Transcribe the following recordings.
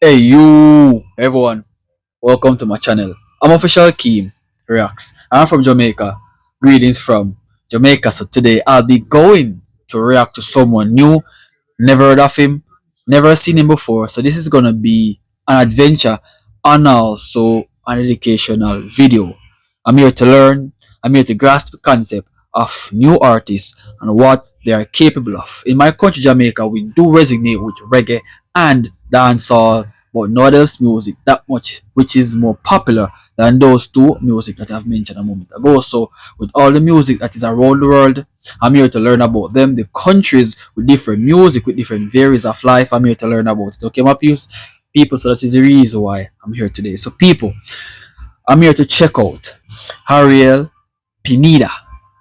Hey you everyone, welcome to my channel. I'm Official Keem Reacts. I'm from Jamaica. Greetings from Jamaica. So today I'll be going to react to someone new. Never heard of him, never seen him before. So this is gonna be an adventure and also an educational video. I'm here to learn, I'm here to grasp the concept of new artists and what they are capable of. In my country, Jamaica, we do resonate with reggae and dancehall, but not else music that much, which is more popular than those two music that I've mentioned a moment ago. So with all the music that is around the world, I'm here to learn about them, the countries with different music, with different varies of life. I'm here to learn about it. Okay, my people, so that is the reason why I'm here today. So people, I'm here to check out Arnel Pineda,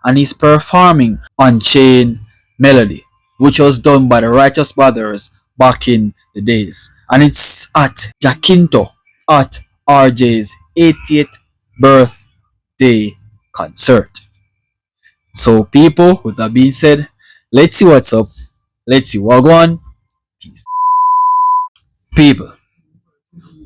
and he's performing Unchained Melody, which was done by the Righteous Brothers back in the days. And it's at Jacinto at RJ's 80th birthday concert. So people, with that being said, let's see what's up. Let's see what going on. Peace. People,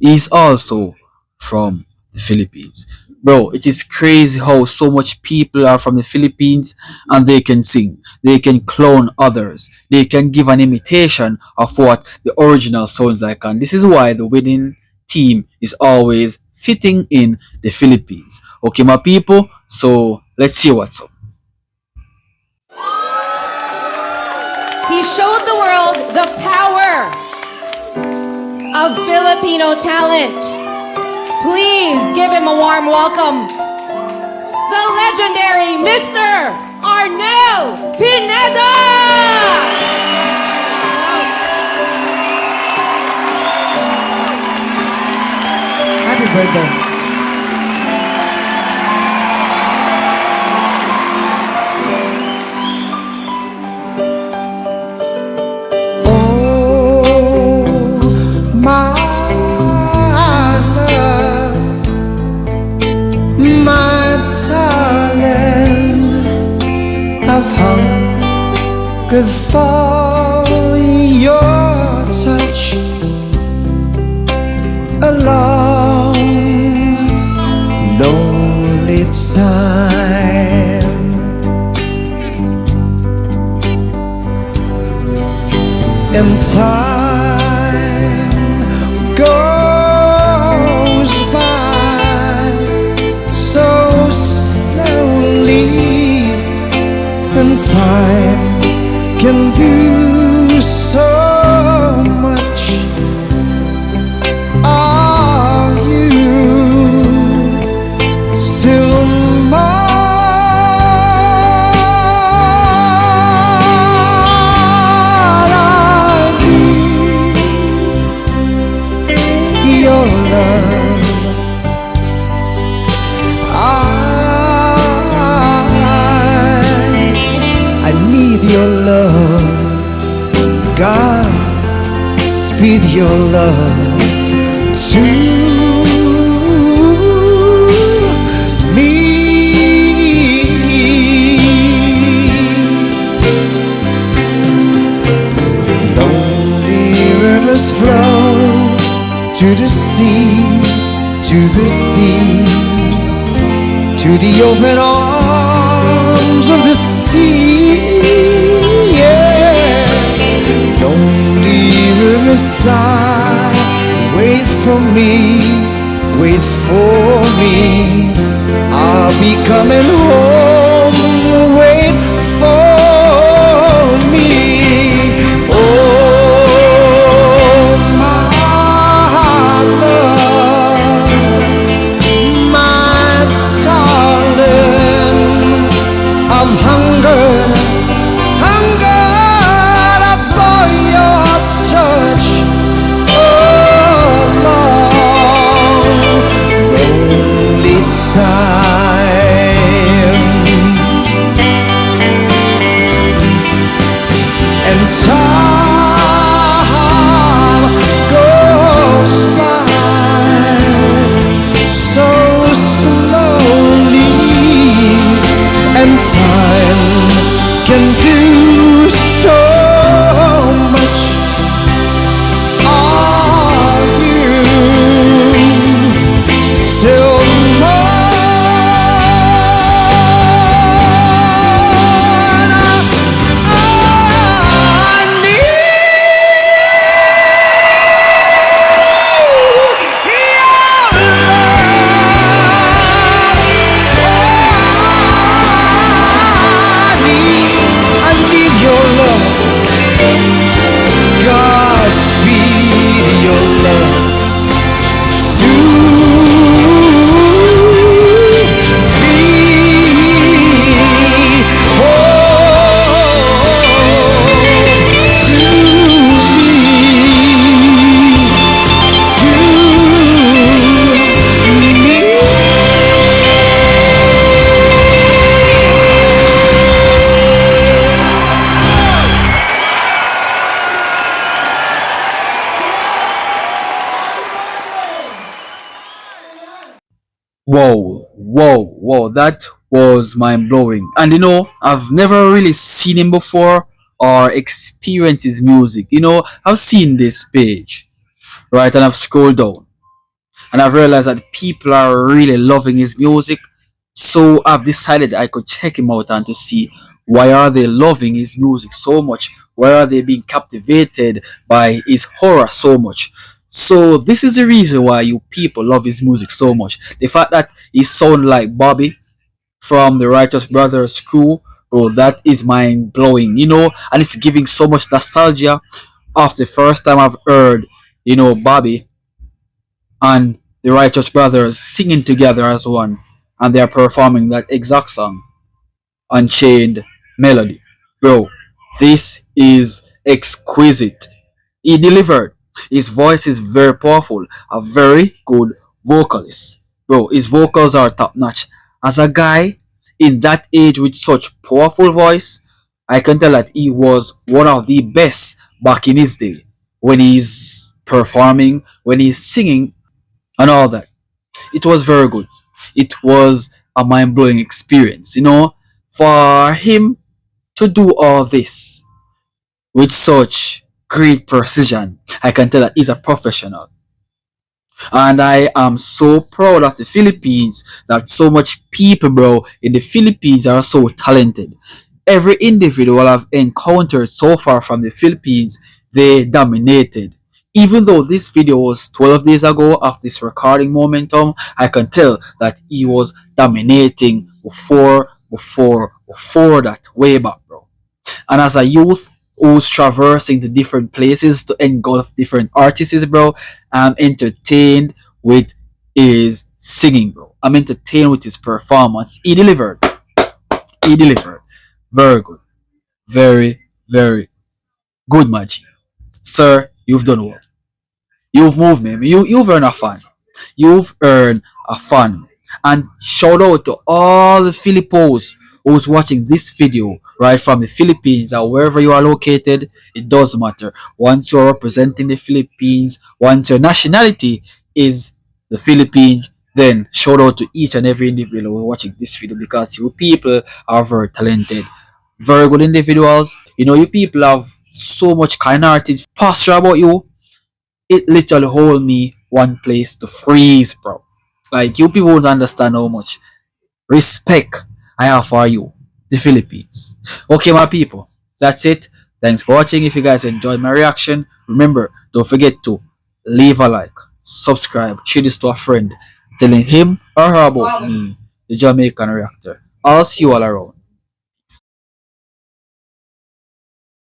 he's also from the Philippines. Bro, it is crazy how so much people are from the Philippines and they can sing, they can clone others, they can give an imitation of what the original sounds like. And this is why the winning team is always fitting in the Philippines. Okay, my people, so let's see what's up. He showed the world the power of Filipino talent. Please give him a warm welcome. The legendary Mr. Arnel Pineda! Happy birthday. Oh, my love, my darling, I've hungered for your touch a long, lonely time. And time goes by so slowly, and time can do so much. Are you still mine? Your love, I need your love. God, speed your love to me. Lonely rivers flow to the sea, to the sea, to the open arms of the sea. Yeah, lonely riverside, wait for me, wait for me. I'll be coming home, wait for me. Oh, my love, my darling, I'm hungered for your touch. Oh, long, lonely time. Whoa, that was mind blowing. And I've never really seen him before or experienced his music. I've seen this page, right? And I've scrolled down and I've realized that people are really loving his music. So I've decided I could check him out and to see why are they loving his music so much? Why are they being captivated by his horror so much? So this is the reason why you people love his music so much. The fact that he sounds like Bobby from the Righteous Brothers crew, bro, that is mind blowing. And it's giving so much nostalgia of the first time I've heard, Bobby and the Righteous Brothers singing together as one, and they are performing that exact song, Unchained melody. Bro, this is exquisite. He delivered. His voice is very powerful. A very good vocalist. Bro, his vocals are top notch. As a guy in that age with such powerful voice, I can tell that he was one of the best back in his day when he's performing, when he's singing, and all that. It was very good. It was a mind blowing experience, for him to do all this with such great precision. I can tell that he's a professional. And I am so proud of the Philippines that so much people, bro, in the Philippines are so talented. Every individual I've encountered so far from the Philippines, they dominated. Even though this video was 12 days ago of this recording momentum, I can tell that he was dominating before that, way back, bro. And as a youth who's traversing the different places to engulf different artists, bro, I'm entertained with his singing, bro. I'm entertained with his performance. He delivered. He delivered. Very good. Very, very good, Maggie. Sir, you've done well. You've moved me. You've earned a fan. You've earned a fan. And shout out to all the Filipinos who's watching this video right from the Philippines or wherever you are located. It doesn't matter. Once you're representing the Philippines, once your nationality is the Philippines, then shout out to each and every individual watching this video because you people are very talented, very good individuals. You people have so much kind hearted posture about you. It literally hold me one place to freeze, bro. Like you people won't understand how much respect I have for you, the Philippines. Okay, my people, that's it. Thanks for watching. If you guys enjoyed my reaction, remember, don't forget to leave a like, subscribe, share this to a friend, telling him or her about me, the Jamaican reactor. I'll see you all around.